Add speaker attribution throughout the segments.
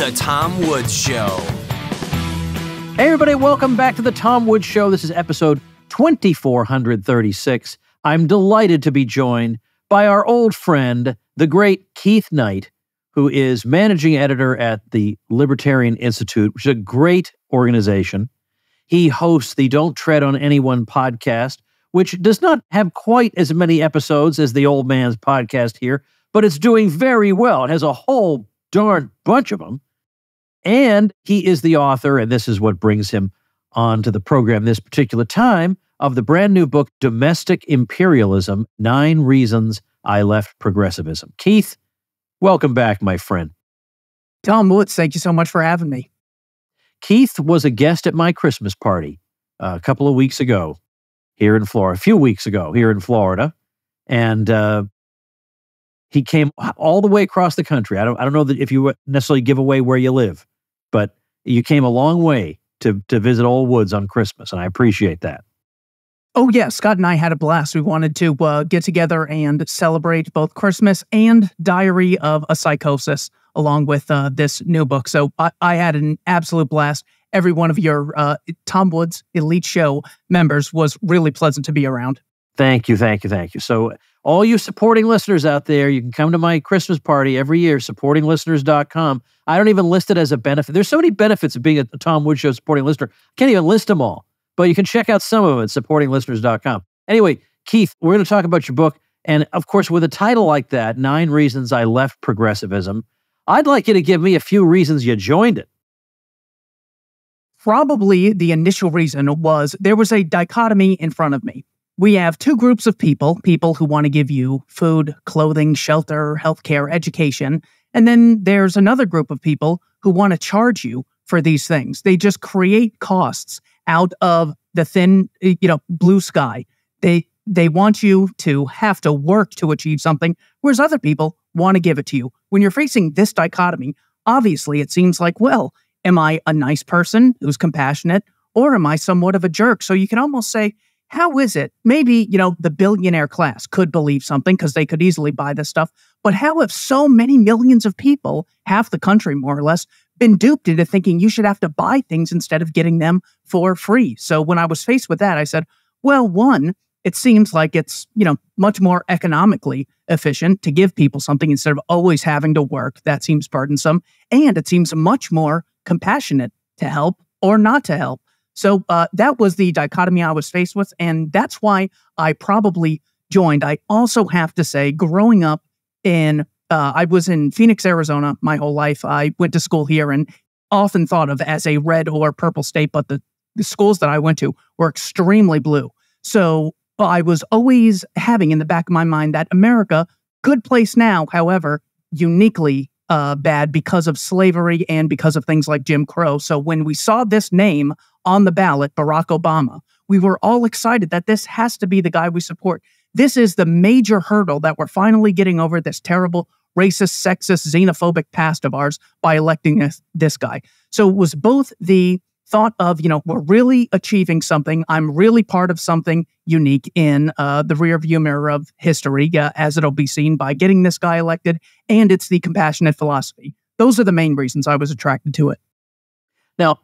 Speaker 1: The Tom Woods Show.
Speaker 2: Hey, everybody, welcome back to The Tom Woods Show. This is episode 2436. I'm delighted to be joined by our old friend, the great Keith Knight, who is managing editor at the Libertarian Institute, which is a great organization. He hosts the Don't Tread on Anyone podcast, which does not have quite as many episodes as the old man's podcast here, but it's doing very well. It has a whole darn bunch of them. And he is the author, and this is what brings him onto the program this particular time, of the brand new book, Domestic Imperialism, 9 Reasons I Left Progressivism. Keith, welcome back, my friend.
Speaker 3: Tom Woods, thank you so much for having me.
Speaker 2: Keith was a guest at my Christmas party a couple of weeks ago here in Florida, a few weeks ago here in Florida. And he came all the way across the country. I don't know that if you necessarily give away where you live, but you came a long way to visit Old Woods on Christmas, and I appreciate that.
Speaker 3: Oh, yeah. Scott and I had a blast. We wanted to get together and celebrate both Christmas and Diary of a Psychosis, along with this new book. So I had an absolute blast. Every one of your Tom Woods Elite Show members was really pleasant to be around.
Speaker 2: Thank you. So all you supporting listeners out there, you can come to my Christmas party every year, supportinglisteners.com. I don't even list it as a benefit. There's so many benefits of being a Tom Woods Show supporting listener. I can't even list them all, but you can check out some of them at supportinglisteners.com. Anyway, Keith, we're going to talk about your book. And of course, with a title like that, 9 Reasons I Left Progressivism, I'd like you to give me a few reasons you joined it.
Speaker 3: Probably the initial reason was there was a dichotomy in front of me. We have two groups of people who want to give you food, clothing, shelter, healthcare, education. And then there's another group of people who want to charge you for these things. They just create costs out of the thin, blue sky. They want you to have to work to achieve something, whereas other people want to give it to you. When you're facing this dichotomy, obviously it seems like, well, am I a nice person who's compassionate, or am I somewhat of a jerk? So you can almost say, how is it? Maybe, the billionaire class could believe something because they could easily buy this stuff. But how have so many millions of people, half the country more or less, been duped into thinking you should have to buy things instead of getting them for free? So when I was faced with that, I said, well, one, it seems like it's, much more economically efficient to give people something instead of always having to work. That seems burdensome. And it seems much more compassionate to help or not to help. So that was the dichotomy I was faced with, and that's why I probably joined. I also have to say, growing up I was in Phoenix, Arizona my whole life. I went to school here and often thought of as a red or purple state, but the schools that I went to were extremely blue. So I was always having in the back of my mind that America, good place now, however, uniquely bad because of slavery and because of things like Jim Crow. So when we saw this name on the ballot, Barack Obama, we were all excited that this has to be the guy we support. This is the major hurdle that we're finally getting over, this terrible racist, sexist, xenophobic past of ours by electing this guy. So it was both the thought of, we're really achieving something. I'm really part of something unique in the rearview mirror of history, as it'll be seen by getting this guy elected. And it's the compassionate philosophy. Those are the main reasons I was attracted to it.
Speaker 2: Now,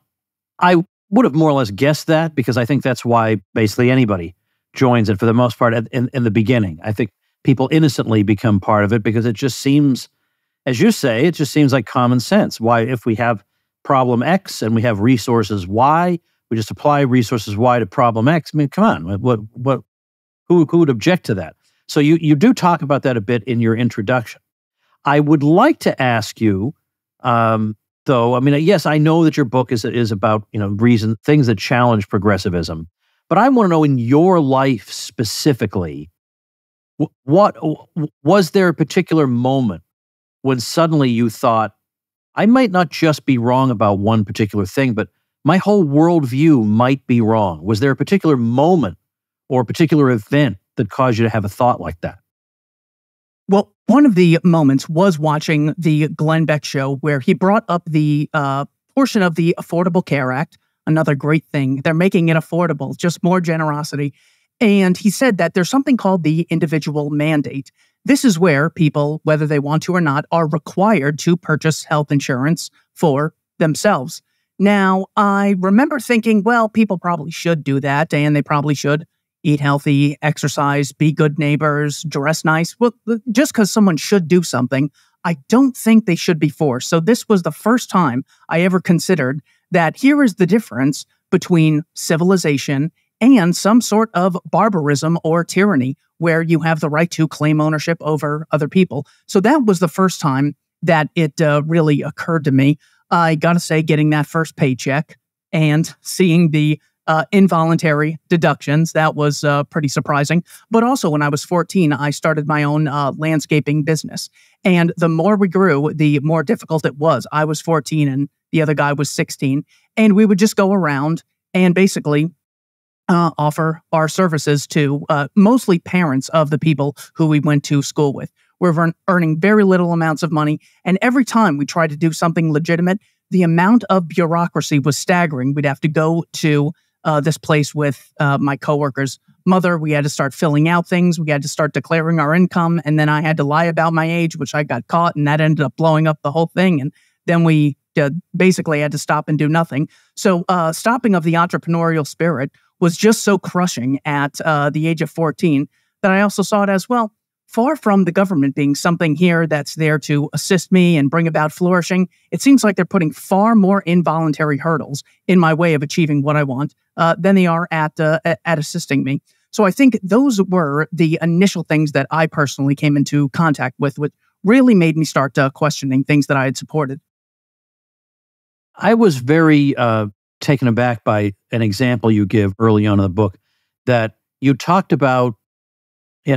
Speaker 2: I would have more or less guessed that because I think that's why basically anybody joins it for the most part in the beginning. I think people innocently become part of it because it just seems, as you say, it just seems like common sense. Why, if we have problem X and we have resources Y, we just apply resources Y to problem X. I mean, come on, who would object to that? So you do talk about that a bit in your introduction. I would like to ask you, though, I mean, yes, I know that your book is about, things that challenge progressivism, but I want to know in your life specifically, what was there a particular moment when suddenly you thought, I might not just be wrong about one particular thing, but my whole worldview might be wrong? Was there a particular moment or a particular event that caused you to have a thought like that?
Speaker 3: Well, one of the moments was watching the Glenn Beck show where he brought up the portion of the Affordable Care Act, another great thing. They're making it affordable, just more generosity. And he said that there's something called the individual mandate. This is where people, whether they want to or not, are required to purchase health insurance for themselves. Now, I remember thinking, well, people probably should do that, and they probably should eat healthy, exercise, be good neighbors, dress nice. Well, just because someone should do something, I don't think they should be forced. So this was the first time I ever considered that here is the difference between civilization and some sort of barbarism or tyranny where you have the right to claim ownership over other people. So that was the first time that it really occurred to me. I got to say, getting that first paycheck and seeing the involuntary deductions, that was pretty surprising. But also when I was 14, I started my own landscaping business. And the more we grew, the more difficult it was. I was 14 and the other guy was 16. And we would just go around and basically offer our services to mostly parents of the people who we went to school with. We're earning very little amounts of money. And every time we tried to do something legitimate, the amount of bureaucracy was staggering. We'd have to go to this place with my coworker's mother. We had to start filling out things. We had to start declaring our income. And then I had to lie about my age, which I got caught. And that ended up blowing up the whole thing. And then we basically had to stop and do nothing. So stopping of the entrepreneurial spirit was just so crushing at the age of 14 that I also saw it as, well, far from the government being something here that's there to assist me and bring about flourishing, it seems like they're putting far more involuntary hurdles in my way of achieving what I want than they are at assisting me. So I think those were the initial things that I personally came into contact with, which really made me start questioning things that I had supported.
Speaker 2: I was very taken aback by an example you give early on in the book that you talked about.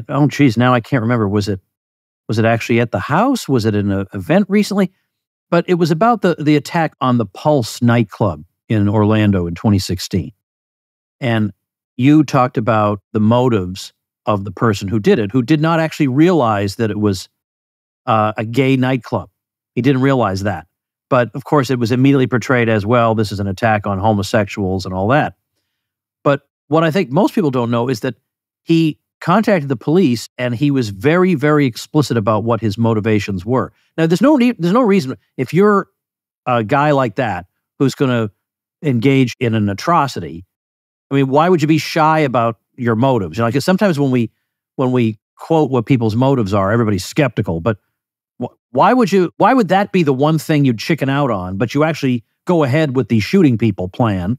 Speaker 2: Oh, geez, now I can't remember. Was it actually at the house? Was it in an event recently? But it was about the attack on the Pulse nightclub in Orlando in 2016. And you talked about the motives of the person who did it, who did not actually realize that it was a gay nightclub. He didn't realize that. But of course, it was immediately portrayed as, well, this is an attack on homosexuals and all that. But what I think most people don't know is that he contacted the police and he was very, very explicit about what his motivations were. Now, there's no reason, if you're a guy like that who's going to engage in an atrocity, I mean, why would you be shy about your motives? You know, because sometimes when we quote what people's motives are, everybody's skeptical. But why would that be the one thing you'd chicken out on, but you actually go ahead with the shooting people plan?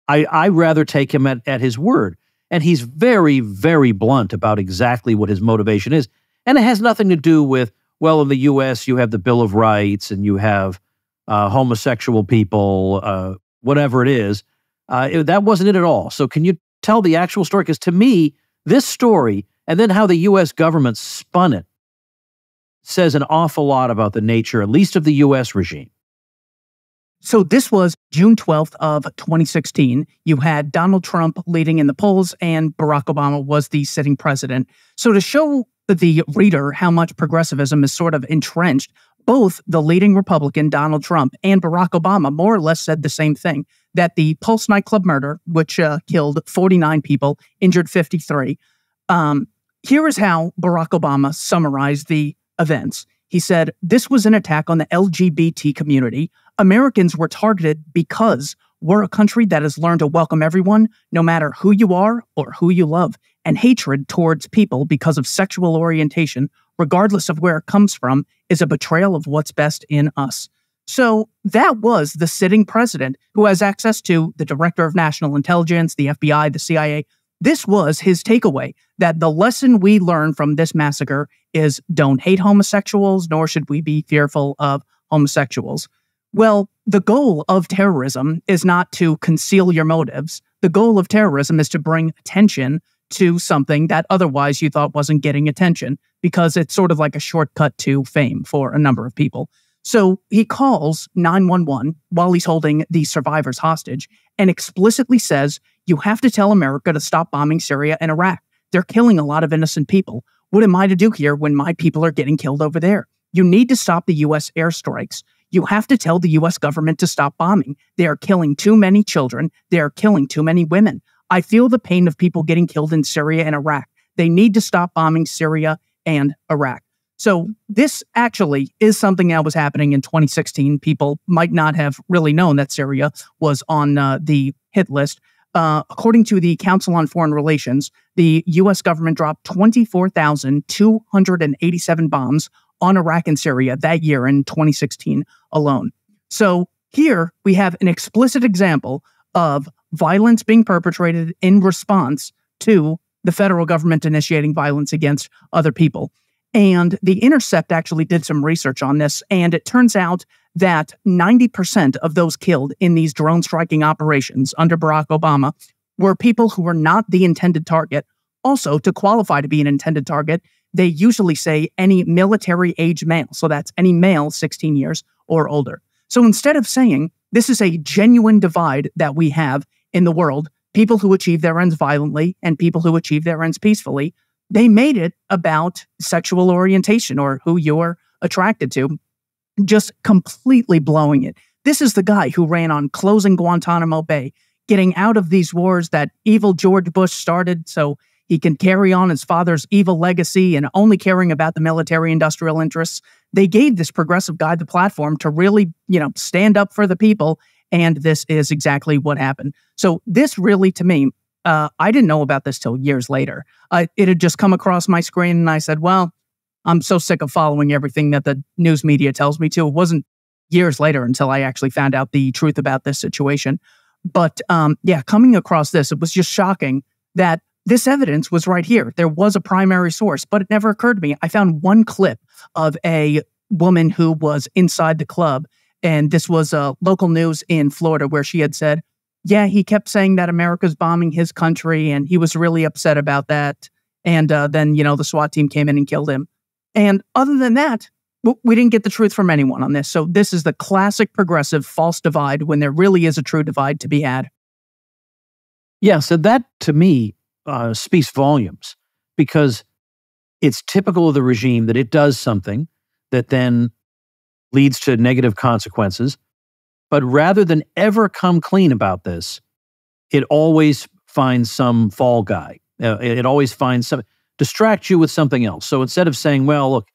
Speaker 2: I rather take him at his word. And he's very, very blunt about exactly what his motivation is. And it has nothing to do with, well, in the U.S., you have the Bill of Rights and you have homosexual people, whatever it is. That wasn't it at all. So can you tell the actual story? Because to me, this story and then how the U.S. government spun it says an awful lot about the nature, at least of the U.S. regime.
Speaker 3: So this was June 12th of 2016. You had Donald Trump leading in the polls and Barack Obama was the sitting president. So to show the reader how much progressivism is sort of entrenched, both the leading Republican, Donald Trump, and Barack Obama more or less said the same thing, that the Pulse nightclub murder, which killed 49 people, injured 53. Here is how Barack Obama summarized the events. He said, "This was an attack on the LGBT community. Americans were targeted because we're a country that has learned to welcome everyone, no matter who you are or who you love, and hatred towards people because of sexual orientation, regardless of where it comes from, is a betrayal of what's best in us." So that was the sitting president who has access to the director of national intelligence, the FBI, the CIA. This was his takeaway, that the lesson we learn from this massacre is don't hate homosexuals, nor should we be fearful of homosexuals. Well, the goal of terrorism is not to conceal your motives. The goal of terrorism is to bring attention to something that otherwise you thought wasn't getting attention, because it's sort of like a shortcut to fame for a number of people. So he calls 911 while he's holding the survivors hostage and explicitly says, "You have to tell America to stop bombing Syria and Iraq. They're killing a lot of innocent people. What am I to do here when my people are getting killed over there? You need to stop the U.S. airstrikes. You have to tell the U.S. government to stop bombing. They are killing too many children. They are killing too many women. I feel the pain of people getting killed in Syria and Iraq. They need to stop bombing Syria and Iraq. So this actually is something that was happening in 2016. People might not have really known that Syria was on the hit list. According to the Council on Foreign Relations, the U.S. government dropped 24,287 bombs on Iraq and Syria that year in 2016 alone. So here we have an explicit example of violence being perpetrated in response to the federal government initiating violence against other people. And The Intercept actually did some research on this, and it turns out that 90% of those killed in these drone striking operations under Barack Obama were people who were not the intended target. Also, to qualify to be an intended target, they usually say any military-age male. So that's any male 16 years or older. So instead of saying this is a genuine divide that we have in the world, people who achieve their ends violently and people who achieve their ends peacefully, they made it about sexual orientation or who you're attracted to, just completely blowing it. This is the guy who ran on closing Guantanamo Bay, getting out of these wars that evil George Bush started so he can carry on his father's evil legacy and only caring about the military-industrial interests. They gave this progressive guy the platform to really, stand up for the people, and this is exactly what happened. So this really, to me, I didn't know about this till years later. It had just come across my screen, and I said, well, I'm so sick of following everything that the news media tells me to. It wasn't years later until I actually found out the truth about this situation. But coming across this, it was just shocking that this evidence was right here. There was a primary source, but it never occurred to me. I found one clip of a woman who was inside the club, and this was local news in Florida where she had said, yeah, he kept saying that America's bombing his country, and he was really upset about that. And then, the SWAT team came in and killed him. And other than that, we didn't get the truth from anyone on this. So this is the classic progressive false divide when there really is a true divide to be had.
Speaker 2: Yeah, so that, to me, speaks volumes, because it's typical of the regime that it does something that then leads to negative consequences. But rather than ever come clean about this, it always finds some fall guy. It always finds some, distract you with something else. So instead of saying, well, look,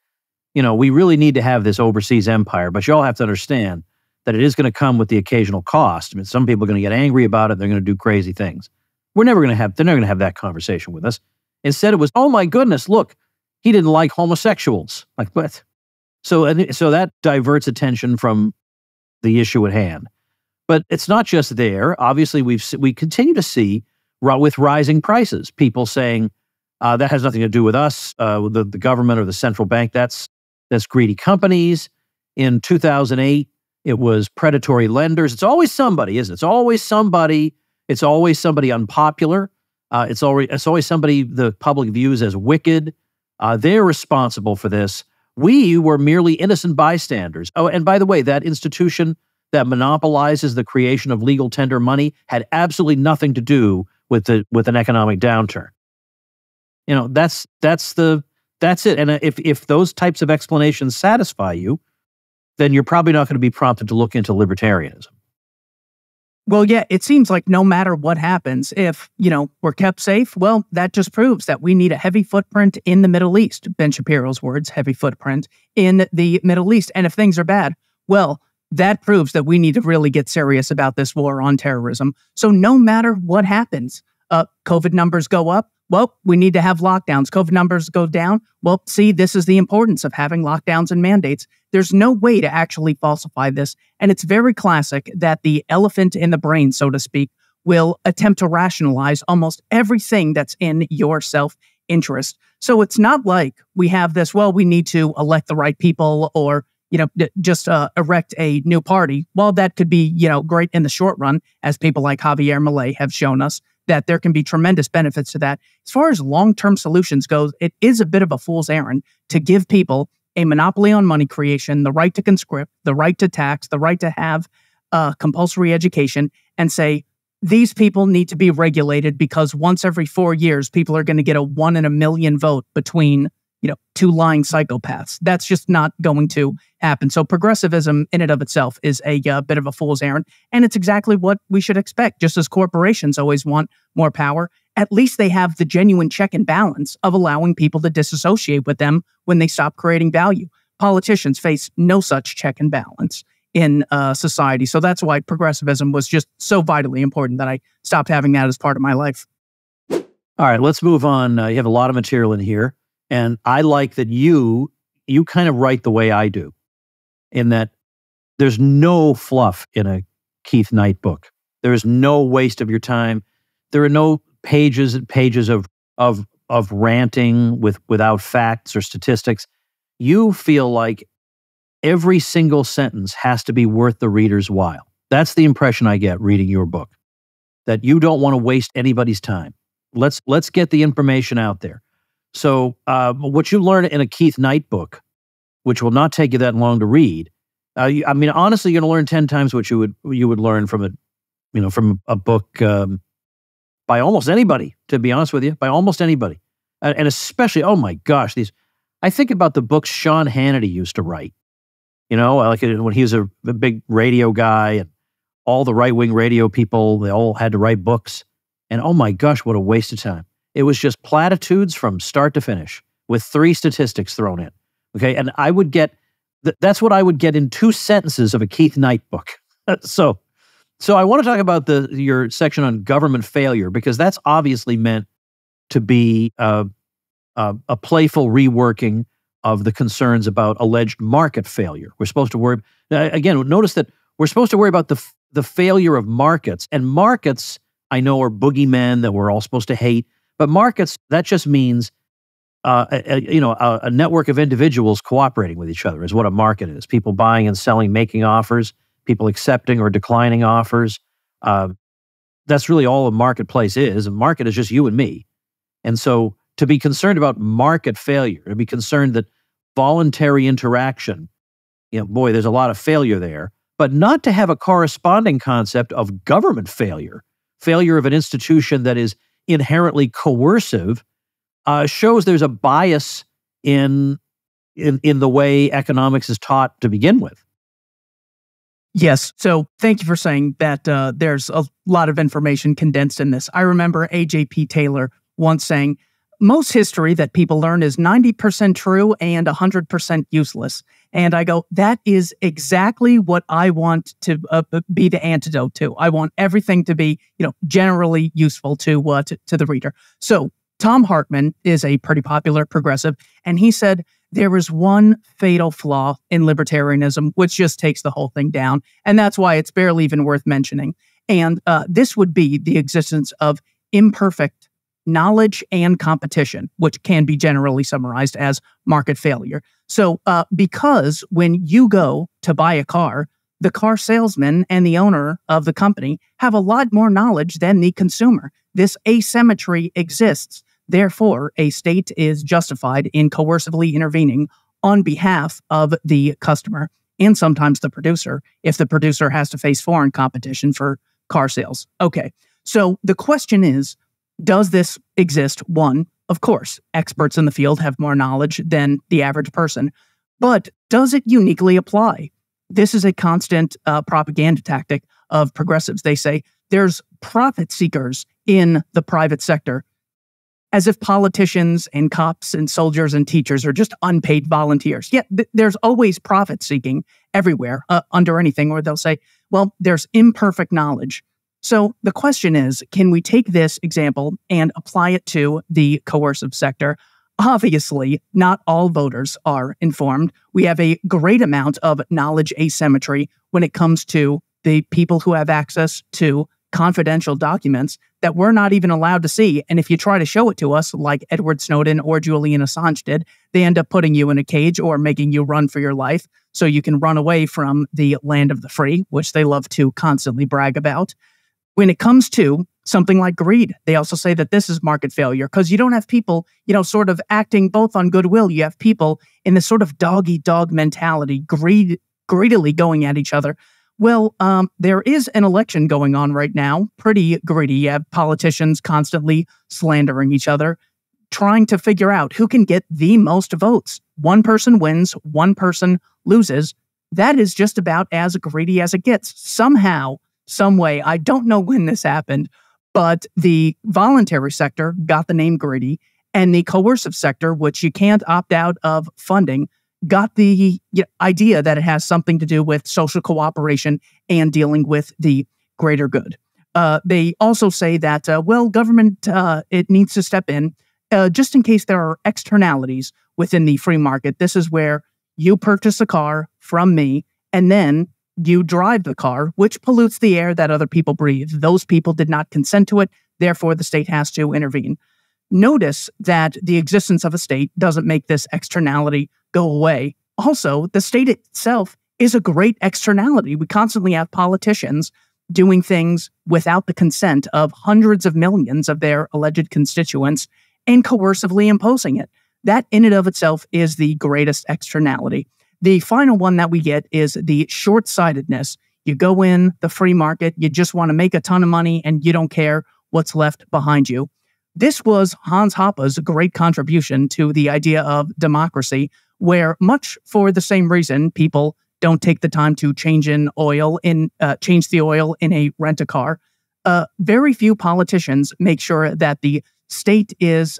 Speaker 2: we really need to have this overseas empire, but you all have to understand that it is going to come with the occasional cost. I mean, some people are going to get angry about it. They're going to do crazy things. They're never going to have that conversation with us. Instead, it was, oh my goodness, look, he didn't like homosexuals. Like what? So that diverts attention from the issue at hand. But it's not just there. Obviously, we continue to see with rising prices, people saying that has nothing to do with us, with the government or the central bank. That's greedy companies. In 2008, it was predatory lenders. It's always somebody, isn't it? It's always somebody. It's always somebody unpopular. It's always somebody the public views as wicked. They're responsible for this. We were merely innocent bystanders. Oh, and by the way, that institution that monopolizes the creation of legal tender money had absolutely nothing to do with an economic downturn. That's it. And if those types of explanations satisfy you, then you're probably not going to be prompted to look into libertarianism.
Speaker 3: Well, yeah, it seems like no matter what happens, if, we're kept safe, well, that just proves that we need a heavy footprint in the Middle East. Ben Shapiro's words, heavy footprint in the Middle East. And if things are bad, well, that proves that we need to really get serious about this war on terrorism. So no matter what happens, COVID numbers go up, well, we need to have lockdowns. COVID numbers go down. Well, see, this is the importance of having lockdowns and mandates. There's no way to actually falsify this. And it's very classic that the elephant in the brain, so to speak, will attempt to rationalize almost everything that's in your self-interest. So it's not like we have this, well, we need to elect the right people or, just erect a new party. While that could be, great in the short run, as people like Javier Milei have shown us, that there can be tremendous benefits to that. As far as long-term solutions goes, it is a bit of a fool's errand to give people a monopoly on money creation, the right to conscript, the right to tax, the right to have compulsory education, and say, these people need to be regulated because once every 4 years, people are going to get a 1 in a million vote between, two lying psychopaths. That's just not going to happen. So progressivism in and of itself is a bit of a fool's errand. And it's exactly what we should expect. Just as corporations always want more power, at least they have the genuine check and balance of allowing people to disassociate with them when they stop creating value. Politicians face no such check and balance in society. So that's why progressivism was just so vitally important that I stopped having that as part of my life.
Speaker 2: All right, let's move on. You have a lot of material in here. And I like that you kind of write the way I do, in that there's no fluff in a Keith Knight book. There is no waste of your time. There are no pages and pages of ranting without facts or statistics. You feel like every single sentence has to be worth the reader's while. That's the impression I get reading your book, that you don't want to waste anybody's time. Let's get the information out there. So what you learn in a Keith Knight book, which will not take you that long to read, honestly, you're going to learn 10 times what you would learn from a book by almost anybody. To be honest with you, by almost anybody, and especially, oh my gosh, I think about the books Sean Hannity used to write. Like when he was a big radio guy, and all the right-wing radio people, they all had to write books, and oh my gosh, what a waste of time. It was just platitudes from start to finish with 3 statistics thrown in. Okay. And I would get, that's what I would get in 2 sentences of a Keith Knight book. So I want to talk about your section on government failure, because that's obviously meant to be a playful reworking of the concerns about alleged market failure. We're supposed to worry, again, notice that we're supposed to worry about the failure of markets. And markets, I know, are boogeymen that we're all supposed to hate. But markets, that just means a network of individuals cooperating with each other is what a market is. People buying and selling, making offers, people accepting or declining offers. That's really all a marketplace is. A market is just you and me. And so to be concerned about market failure, to be concerned that voluntary interaction, there's a lot of failure there, but not to have a corresponding concept of government failure of an institution that is inherently coercive, shows there's a bias in the way economics is taught to begin with.
Speaker 3: Yes. So thank you for saying that there's a lot of information condensed in this. I remember A.J.P. Taylor once saying, most history that people learn is 90% true and 100% useless. And I go, that is exactly what I want to be the antidote to. I want everything to be, generally useful to the reader. So Tom Hartman is a pretty popular progressive, and he said there is one fatal flaw in libertarianism, which just takes the whole thing down, and that's why it's barely even worth mentioning. And this would be the existence of imperfect knowledge and competition, which can be generally summarized as market failure. So because when you go to buy a car, the car salesman and the owner of the company have a lot more knowledge than the consumer. This asymmetry exists. Therefore, a state is justified in coercively intervening on behalf of the customer and sometimes the producer, if the producer has to face foreign competition for car sales. Okay, so the question is, does this exist? One, of course, experts in the field have more knowledge than the average person, but does it uniquely apply? This is a constant propaganda tactic of progressives. They say there's profit seekers in the private sector, as if politicians and cops and soldiers and teachers are just unpaid volunteers. Yet there's always profit seeking everywhere under anything, or they'll say, well, there's imperfect knowledge. So the question is, can we take this example and apply it to the coercive sector? Obviously, not all voters are informed. We have a great amount of knowledge asymmetry when it comes to the people who have access to confidential documents that we're not even allowed to see. And if you try to show it to us, like Edward Snowden or Julian Assange did, they end up putting you in a cage or making you run for your life so you can run away from the land of the free, which they love to constantly brag about. When it comes to something like greed, they also say that this is market failure because you don't have people, sort of acting both on goodwill. You have people in this sort of dog-eat-dog mentality, greedily going at each other. Well, there is an election going on right now, pretty greedy. You have politicians constantly slandering each other. trying to figure out who can get the most votes. One person wins, one person loses. That is just about as greedy as it gets. Somehow, some way, I don't know when this happened, but the voluntary sector got the name greedy, and the coercive sector, which you can't opt out of funding, got the idea that it has something to do with social cooperation and dealing with the greater good. They also say that, government, it needs to step in just in case there are externalities within the free market. This is where you purchase a car from me, and then you drive the car, which pollutes the air that other people breathe. Those people did not consent to it. Therefore, the state has to intervene. Notice that the existence of a state doesn't make this externality go away. Also, the state itself is a great externality. We constantly have politicians doing things without the consent of hundreds of millions of their alleged constituents and coercively imposing it. That in and of itself is the greatest externality. The final one that we get is the short-sightedness. You go in the free market, you just want to make a ton of money, and you don't care what's left behind you. This was Hans Hoppe's great contribution to the idea of democracy, where much for the same reason people don't take the time to change the oil in a rent-a-car. Very few politicians make sure that the state is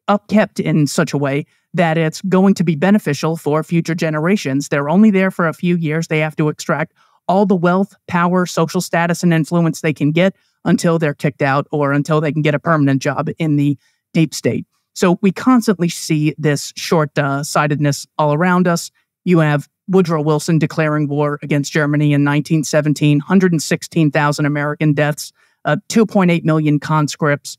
Speaker 3: upkept in such a way that it's going to be beneficial for future generations. They're only there for a few years. They have to extract all the wealth, power, social status, and influence they can get until they're kicked out or until they can get a permanent job in the deep state. So we constantly see this short-sightedness all around us. You have Woodrow Wilson declaring war against Germany in 1917, 116,000 American deaths, 2.8 million conscripts,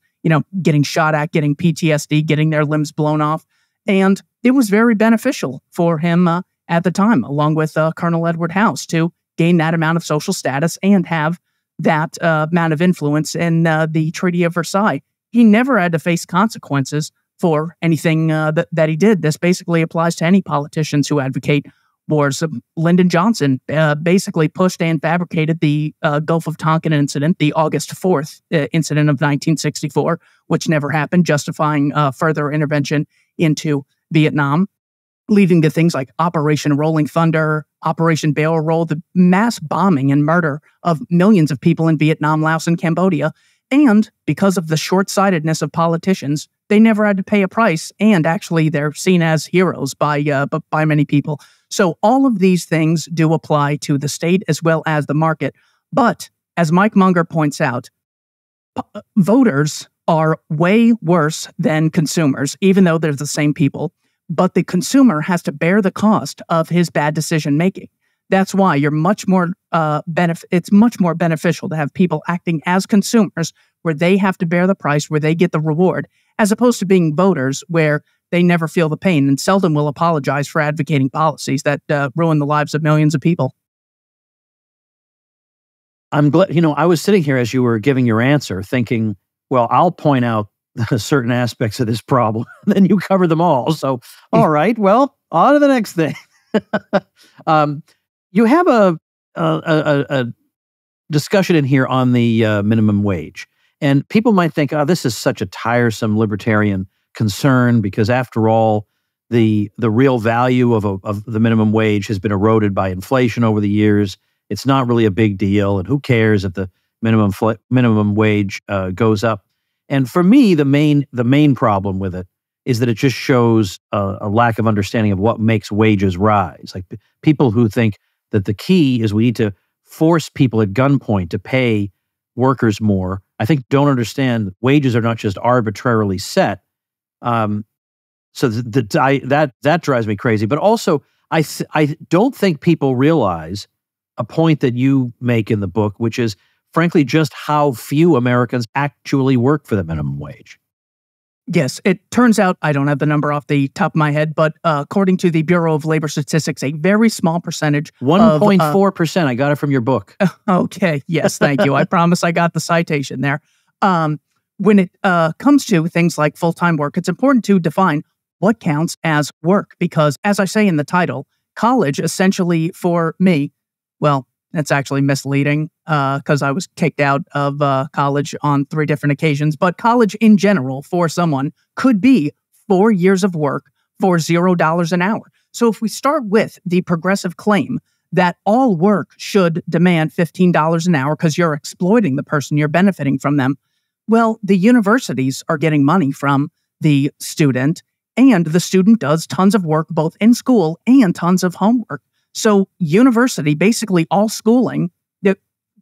Speaker 3: getting shot at, getting PTSD, getting their limbs blown off. And it was very beneficial for him at the time, along with Colonel Edward House, to gain that amount of social status and have that amount of influence in the Treaty of Versailles. He never had to face consequences for anything that he did. This basically applies to any politicians who advocate wars. Lyndon Johnson basically pushed and fabricated the Gulf of Tonkin incident, the August 4th incident of 1964, which never happened, justifying further intervention into Vietnam, leading to things like Operation Rolling Thunder, Operation Barrel Roll, the mass bombing and murder of millions of people in Vietnam, Laos, and Cambodia. And because of the short-sightedness of politicians, they never had to pay a price, and actually they're seen as heroes by many people. So all of these things do apply to the state as well as the market. But as Mike Munger points out, voters are way worse than consumers, even though they're the same people. But the consumer has to bear the cost of his bad decision making. That's why you're much more it's much more beneficial to have people acting as consumers, where they have to bear the price, where they get the reward, as opposed to being voters, where they never feel the pain and seldom will apologize for advocating policies that ruin the lives of millions of people.
Speaker 2: I'm glad, I was sitting here as you were giving your answer thinking, well, I'll point out certain aspects of this problem, then you cover them all. So, all right, well, on to the next thing. You have a discussion in here on the minimum wage. And people might think, oh, this is such a tiresome libertarian concern, because after all, the real value of the minimum wage has been eroded by inflation over the years. It's not really a big deal, and who cares if the minimum wage goes up? And for me, the main problem with it is that it just shows a lack of understanding of what makes wages rise. Like people who think that the key is we need to force people at gunpoint to pay workers more, I think don't understand wages are not just arbitrarily set. So that drives me crazy. But also, I don't think people realize a point that you make in the book, which is, frankly, just how few Americans actually work for the minimum wage.
Speaker 3: Yes, it turns out, I don't have the number off the top of my head, but according to the Bureau of Labor Statistics, a very small percentage
Speaker 2: 1.4%. I got it from your book.
Speaker 3: Okay, yes, thank you. I promise I got the citation there. When it comes to things like full-time work, it's important to define what counts as work, because as I say in the title, college essentially for me, well, That's actually misleading because I was kicked out of college on 3 different occasions. But college in general for someone could be 4 years of work for $0 an hour. So if we start with the progressive claim that all work should demand $15 an hour because you're exploiting the person, you're benefiting from them, well, the universities are getting money from the student, and the student does tons of work both in school and tons of homework. So university, basically all schooling, the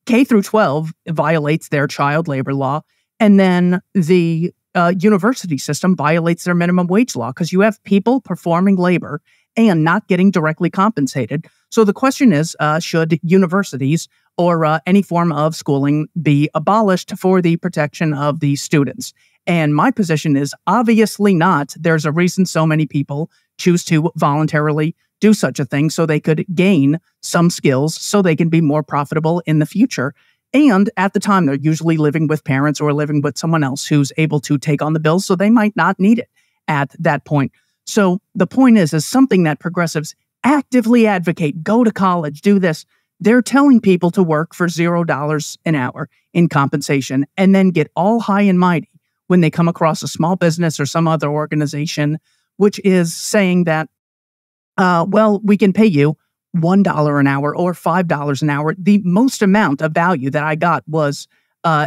Speaker 3: K through 12 violates their child labor law, and then the university system violates their minimum wage law because you have people performing labor and not getting directly compensated. So the question is, should universities or any form of schooling be abolished for the protection of the students? And my position is obviously not. There's a reason so many people choose to voluntarily do such a thing so they could gain some skills so they can be more profitable in the future. And at the time, they're usually living with parents or living with someone else who's able to take on the bills, so they might not need it at that point. So the point is something that progressives actively advocate, go to college, do this. They're telling people to work for $0 an hour in compensation and then get all high and mighty when they come across a small business or some other organization, which is saying that, well, we can pay you $1 an hour or $5 an hour. The most amount of value that I got was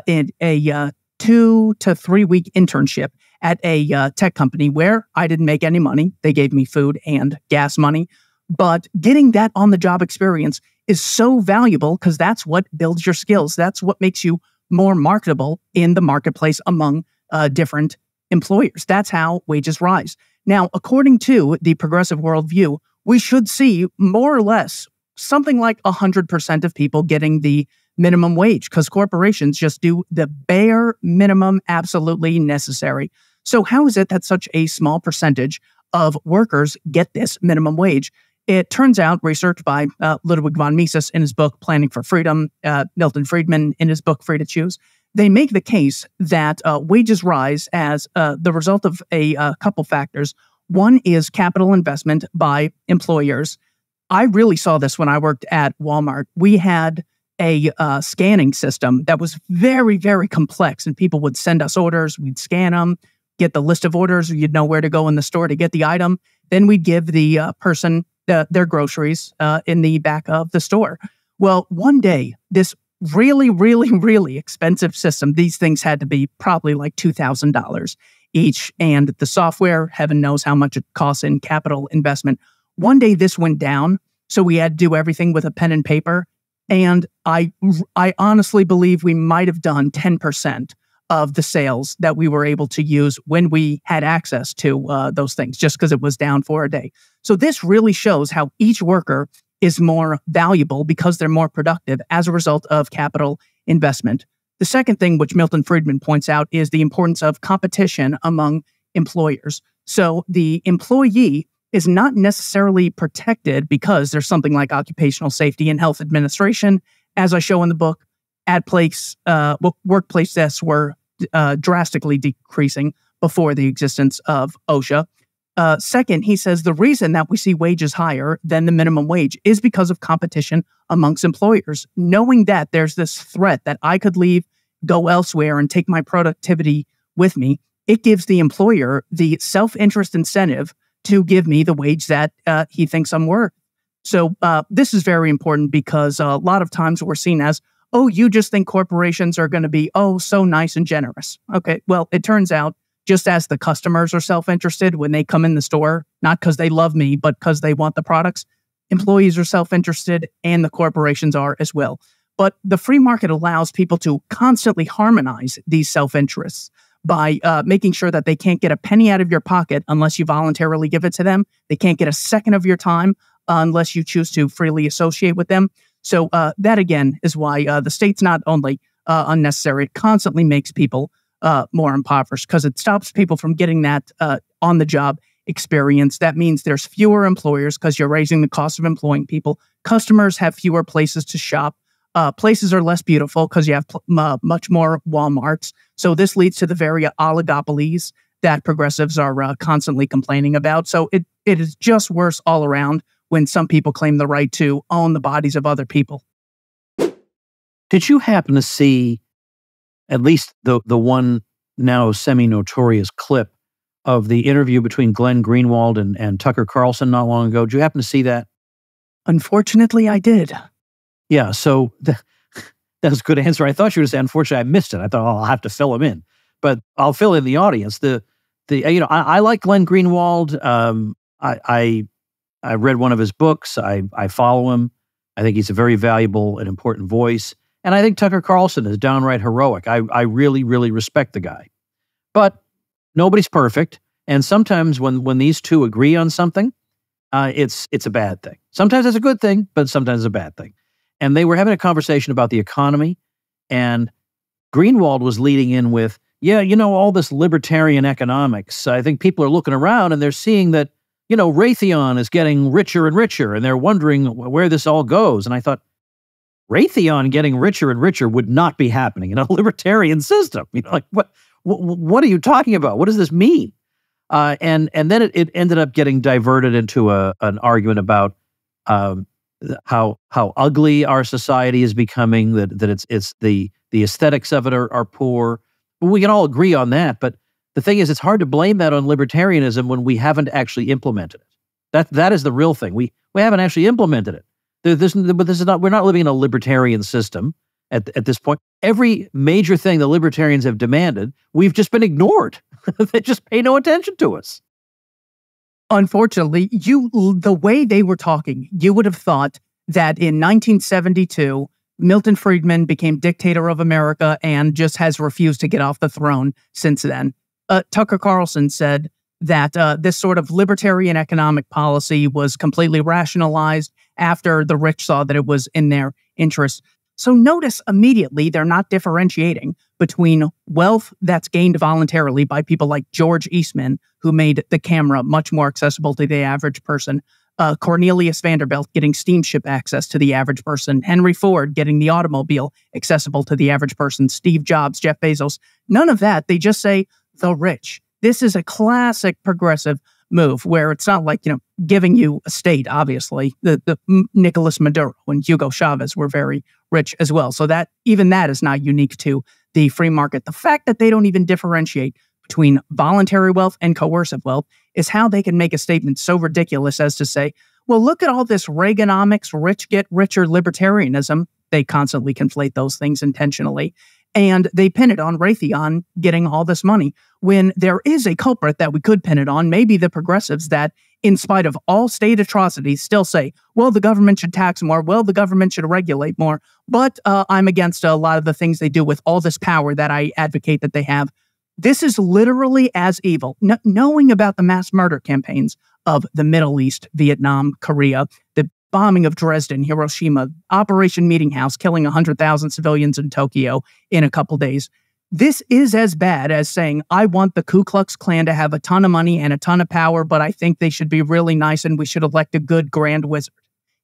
Speaker 3: in a 2 to 3 week internship at a tech company where I didn't make any money. They gave me food and gas money. But getting that on the job experience is so valuable because that's what builds your skills. That's what makes you more marketable in the marketplace among different employers. That's how wages rise. Now, according to the progressive worldview, we should see more or less something like 100% of people getting the minimum wage because corporations just do the bare minimum absolutely necessary. So how is it that such a small percentage of workers get this minimum wage? It turns out, research by Ludwig von Mises in his book, Planning for Freedom, Milton Friedman in his book, Free to Choose, they make the case that wages rise as the result of a couple factors. One is capital investment by employers. I really saw this when I worked at Walmart. We had a scanning system that was very, very complex, and people would send us orders. We'd scan them, get the list of orders. You'd know where to go in the store to get the item. Then we'd give the person their groceries in the back of the store. Well, one day, this really, really, really expensive system, these things had to be probably like $2,000 each. And the software, heaven knows how much it costs in capital investment. One day this went down, so we had to do everything with a pen and paper. And I honestly believe we might have done 10% of the sales that we were able to use when we had access to those things, just because it was down for a day. So this really shows how each worker is more valuable because they're more productive as a result of capital investment. The second thing, which Milton Friedman points out, is the importance of competition among employers. So the employee is not necessarily protected because there's something like Occupational Safety and Health Administration. As I show in the book, workplace deaths were drastically decreasing before the existence of OSHA. Second, he says the reason that we see wages higher than the minimum wage is because of competition amongst employers. Knowing that there's this threat that I could leave, go elsewhere, and take my productivity with me, it gives the employer the self-interest incentive to give me the wage that he thinks I'm worth. So this is very important because a lot of times we're seen as, oh, you just think corporations are going to be, oh, so nice and generous. Okay, well, it turns out just as the customers are self-interested when they come in the store, not because they love me, but because they want the products, employees are self-interested and the corporations are as well. But the free market allows people to constantly harmonize these self-interests by making sure that they can't get a penny out of your pocket unless you voluntarily give it to them. They can't get a second of your time unless you choose to freely associate with them. So that, again, is why the state's not only unnecessary, it constantly makes people more impoverished because it stops people from getting that on-the-job experience. That means there's fewer employers because you're raising the cost of employing people. Customers have fewer places to shop. Places are less beautiful because you have much more Walmarts. So this leads to the very oligopolies that progressives are constantly complaining about. So it is just worse all around when some people claim the right to own the bodies of other people.
Speaker 2: Did you happen to see at least the one now semi-notorious clip of the interview between Glenn Greenwald and Tucker Carlson not long ago? Did you happen to see that?
Speaker 3: Unfortunately, I did.
Speaker 2: Yeah, so that was a good answer. I thought you were going to say, unfortunately, I missed it. I thought, I'll have to fill him in. But I'll fill in the audience. I like Glenn Greenwald. I read one of his books. I follow him. I think he's a very valuable and important voice. And I think Tucker Carlson is downright heroic. I really, really respect the guy. But nobody's perfect. And sometimes when these two agree on something, it's a bad thing. Sometimes it's a good thing, but sometimes it's a bad thing. And they were having a conversation about the economy. And Greenwald was leading in with, all this libertarian economics. I think people are looking around and they're seeing that, Raytheon is getting richer and richer, and they're wondering where this all goes. And I thought, Raytheon getting richer and richer would not be happening in a libertarian system. What are you talking about? What does this mean? And then it ended up getting diverted into an argument about how ugly our society is becoming. That it's the aesthetics of it are poor. We can all agree on that, but the thing is, it's hard to blame that on libertarianism when we haven't actually implemented it. That is the real thing. We haven't actually implemented it. But this is not. We're not living in a libertarian system at this point. Every major thing the libertarians have demanded, we've just been ignored. They just pay no attention to us.
Speaker 3: Unfortunately, the way they were talking, you would have thought that in 1972, Milton Friedman became dictator of America and just has refused to get off the throne since then. Tucker Carlson said that this sort of libertarian economic policy was completely rationalized after the rich saw that it was in their interest. So notice immediately they're not differentiating between wealth that's gained voluntarily by people like George Eastman, who made the camera much more accessible to the average person, Cornelius Vanderbilt getting steamship access to the average person, Henry Ford getting the automobile accessible to the average person, Steve Jobs, Jeff Bezos. None of that. They just say the rich. This is a classic progressive move where it's not like, giving you a state, obviously. The Nicolas Maduro and Hugo Chavez were very rich as well. So that is not unique to the free market. The fact that they don't even differentiate between voluntary wealth and coercive wealth is how they can make a statement so ridiculous as to say, well, look at all this Reaganomics, rich get richer libertarianism. They constantly conflate those things intentionally. And they pin it on Raytheon getting all this money when there is a culprit that we could pin it on, maybe the progressives that, in spite of all state atrocities, still say, well, the government should tax more, well, the government should regulate more, but I'm against a lot of the things they do with all this power that I advocate that they have. This is literally as evil. Knowing about the mass murder campaigns of the Middle East, Vietnam, Korea, the bombing of Dresden, Hiroshima, Operation Meeting House, killing 100,000 civilians in Tokyo in a couple days. This is as bad as saying, I want the Ku Klux Klan to have a ton of money and a ton of power, but I think they should be really nice and we should elect a good grand wizard.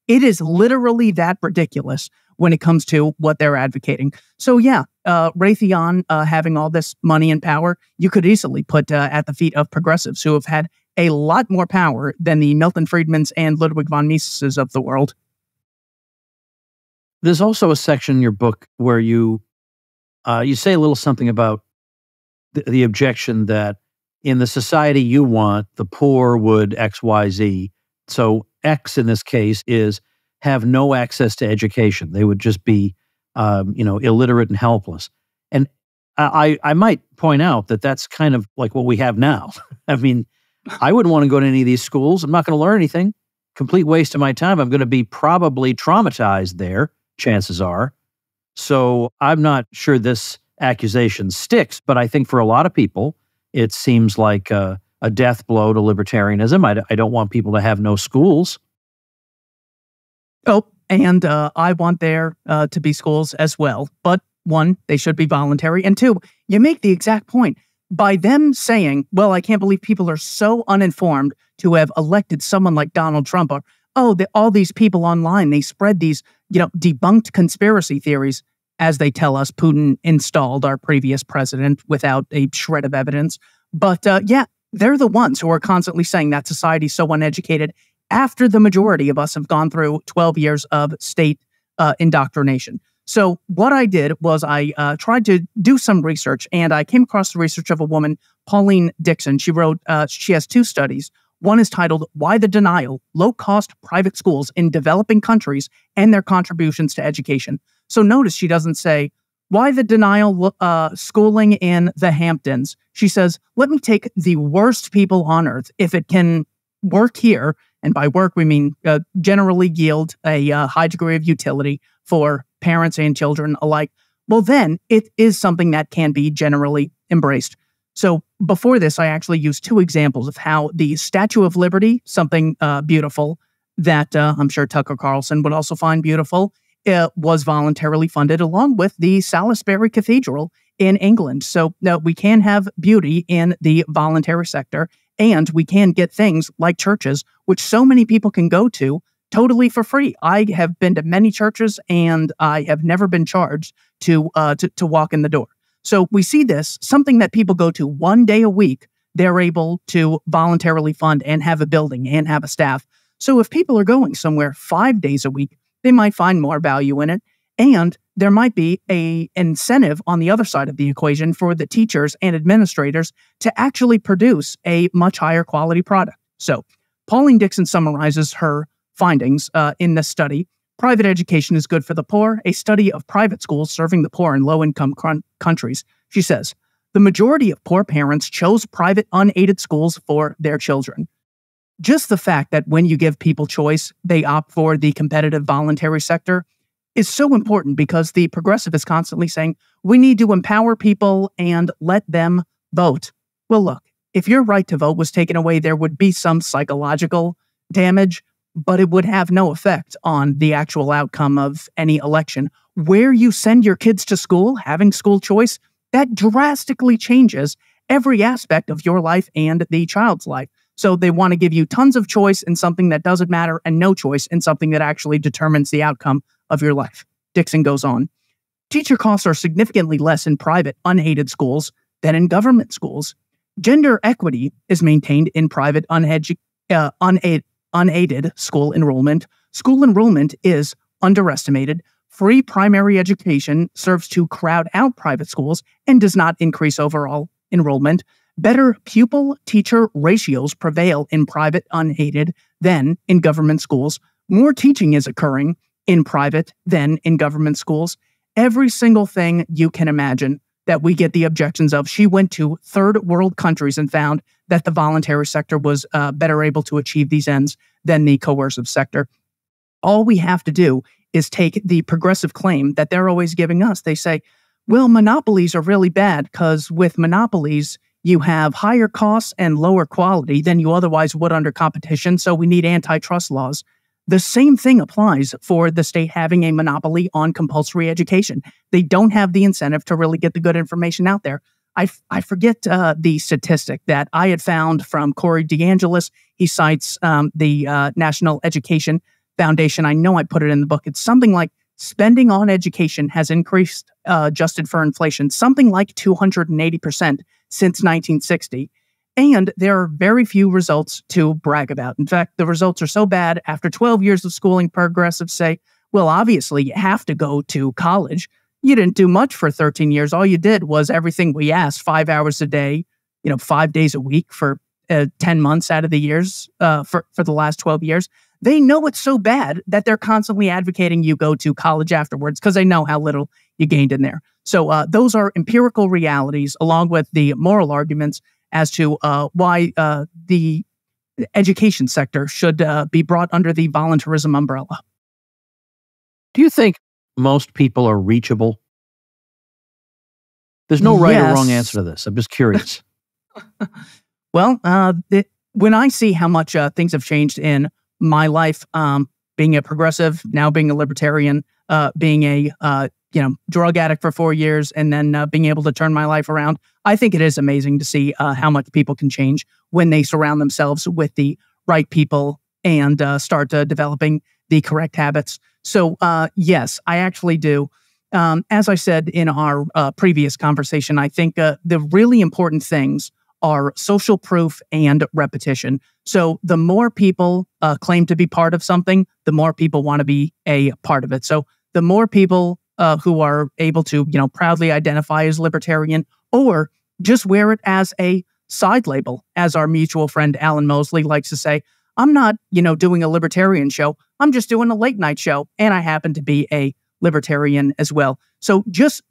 Speaker 3: It is literally that ridiculous when it comes to what they're advocating. So Raytheon having all this money and power, you could easily put at the feet of progressives who have had a lot more power than the Milton Friedmans and Ludwig von Mises of the world.
Speaker 2: There's also a section in your book where you say a little something about the objection that in the society you want, the poor would X, Y, Z. So X in this case is have no access to education. They would just be, illiterate and helpless. And I might point out that that's kind of like what we have now. I mean, I wouldn't want to go to any of these schools. I'm not going to learn anything. Complete waste of my time. I'm going to be probably traumatized there, chances are. So I'm not sure this accusation sticks, but I think for a lot of people, it seems like a death blow to libertarianism. I don't want people to have no schools.
Speaker 3: Oh, and I want there to be schools as well. But one, they should be voluntary. And two, you make the exact point. By them saying, well, I can't believe people are so uninformed to have elected someone like Donald Trump, or, all these people online, they spread these, debunked conspiracy theories. As they tell us, Putin installed our previous president without a shred of evidence. But they're the ones who are constantly saying that society's so uneducated after the majority of us have gone through 12 years of state indoctrination. So what I did was I tried to do some research, and I came across the research of a woman, Pauline Dixon. She wrote, she has two studies. One is titled Why the Denial, Low-Cost Private Schools in Developing Countries and Their Contributions to Education. So notice she doesn't say, why the denial schooling in the Hamptons? She says, let me take the worst people on earth. If it can work here, and by work we mean generally yield a high degree of utility for parents and children alike, well then it is something that can be generally embraced. So before this, I actually used two examples of how the Statue of Liberty, something beautiful that I'm sure Tucker Carlson would also find beautiful, was voluntarily funded, along with the Salisbury Cathedral in England. So we can have beauty in the voluntary sector, and we can get things like churches, which so many people can go to totally for free. I have been to many churches, and I have never been charged to walk in the door. So we see this, something that people go to one day a week, they're able to voluntarily fund and have a building and have a staff. So if people are going somewhere 5 days a week, they might find more value in it. And there might be an incentive on the other side of the equation for the teachers and administrators to actually produce a much higher quality product. So Pauline Dixon summarizes her findings in this study. Private education is good for the poor, a study of private schools serving the poor in low-income countries. She says, the majority of poor parents chose private unaided schools for their children. Just the fact that when you give people choice, they opt for the competitive voluntary sector is so important, because the progressive is constantly saying, we need to empower people and let them vote. Well, look, if your right to vote was taken away, there would be some psychological damage, but it would have no effect on the actual outcome of any election. Where you send your kids to school, having school choice, that drastically changes every aspect of your life and the child's life. So they want to give you tons of choice in something that doesn't matter, and no choice in something that actually determines the outcome of your life. Dixon goes on, teacher costs are significantly less in private, unaided schools than in government schools. Gender equity is maintained in private, unaided school enrollment. School enrollment is underestimated. Free primary education serves to crowd out private schools and does not increase overall enrollment. Better pupil-teacher ratios prevail in private unaided than in government schools. More teaching is occurring in private than in government schools. Every single thing you can imagine that we get the objections of. She went to third world countries and found that the voluntary sector was better able to achieve these ends than the coercive sector. All we have to do is take the progressive claim that they're always giving us. They say, well, monopolies are really bad because with monopolies, you have higher costs and lower quality than you otherwise would under competition, so we need antitrust laws. The same thing applies for the state having a monopoly on compulsory education. They don't have the incentive to really get the good information out there. I forget the statistic that I had found from Corey DeAngelis. He cites the National Education Foundation. I know I put it in the book. It's something like spending on education has increased, adjusted for inflation, something like 280% since 1960. And there are very few results to brag about. In fact, the results are so bad, after 12 years of schooling, progressives say, well, obviously, you have to go to college. You didn't do much for 13 years. All you did was everything we asked, 5 hours a day, 5 days a week for 10 months out of the years, for the last 12 years. They know it's so bad that they're constantly advocating you go to college afterwards because they know how little you gained in there. So those are empirical realities, along with the moral arguments as to why the education sector should be brought under the voluntarism umbrella.
Speaker 2: Do you think most people are reachable? There's no right or wrong answer to this. I'm just curious.
Speaker 3: Well, when I see how much things have changed in my life, being a progressive, now being a libertarian, being a drug addict for 4 years, and then being able to turn my life around, I think it is amazing to see how much people can change when they surround themselves with the right people and start developing the correct habits. So yes, I actually do. As I said in our previous conversation, I think the really important things are social proof and repetition. So the more people claim to be part of something, the more people want to be a part of it. So the more people who are able to, proudly identify as libertarian, or just wear it as a side label. As our mutual friend Alan Mosley likes to say, I'm not, doing a libertarian show. I'm just doing a late night show. And I happen to be a libertarian as well. So just,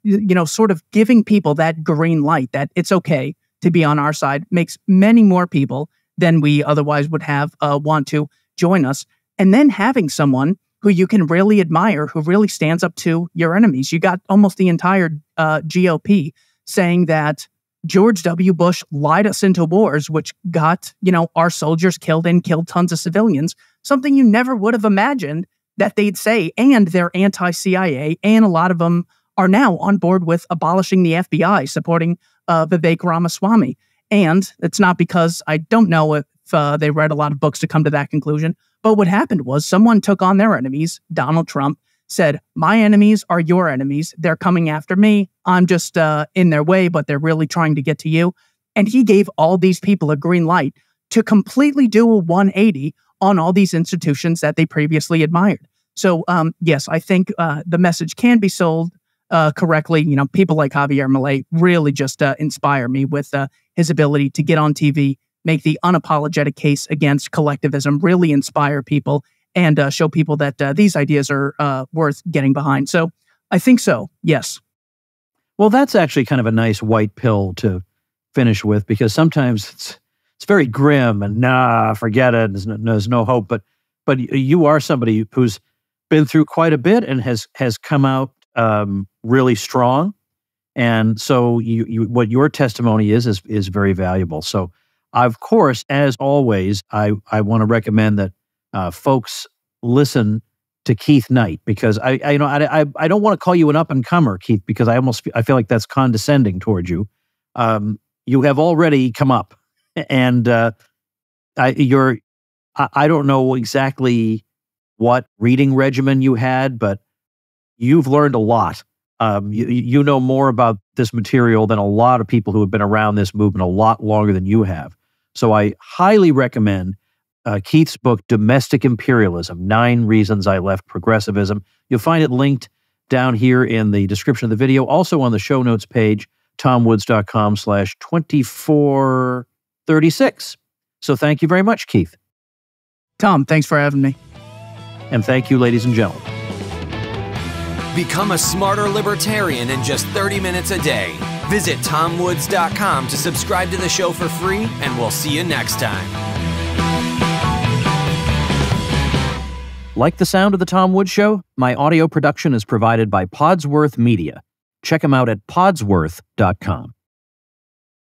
Speaker 3: sort of giving people that green light that it's okay to be on our side makes many more people than we otherwise would have want to join us. And then having someone who you can really admire, who really stands up to your enemies. You got almost the entire GOP saying that George W. Bush lied us into wars, which got, our soldiers killed and killed tons of civilians, something you never would have imagined that they'd say. And they're anti-CIA, and a lot of them are now on board with abolishing the FBI, supporting Vivek Ramaswamy. And it's not because I don't know if they read a lot of books to come to that conclusion, but what happened was someone took on their enemies, Donald Trump, said, my enemies are your enemies. They're coming after me. I'm just in their way, but they're really trying to get to you. And he gave all these people a green light to completely do a 180 on all these institutions that they previously admired. So, yes, I think the message can be sold correctly. People like Javier Milei really just inspire me with his ability to get on TV, make the unapologetic case against collectivism, really inspire people, and show people that these ideas are worth getting behind. So I think so, yes.
Speaker 2: Well, that's actually kind of a nice white pill to finish with, because sometimes it's very grim and forget it, there's no hope. But you are somebody who's been through quite a bit and has come out really strong. And so what your testimony is very valuable. So, of course, as always, I want to recommend that folks listen to Keith Knight, because I don't want to call you an up and comer, Keith, because I feel like that's condescending towards you. You have already come up, and I don't know exactly what reading regimen you had, but you've learned a lot. You know more about this material than a lot of people who have been around this movement a lot longer than you have. So I highly recommend Keith's book, Domestic Imperialism, 9 Reasons I Left Progressivism. You'll find it linked down here in the description of the video, also on the show notes page, tomwoods.com/2436. So thank you very much, Keith.
Speaker 3: Tom, thanks for having me.
Speaker 2: And thank you, ladies and gentlemen.
Speaker 1: Become a smarter libertarian in just 30 minutes a day. Visit tomwoods.com to subscribe to the show for free, and we'll see you next time.
Speaker 2: Like the sound of The Tom Woods Show? My audio production is provided by Podsworth Media. Check them out at podsworth.com.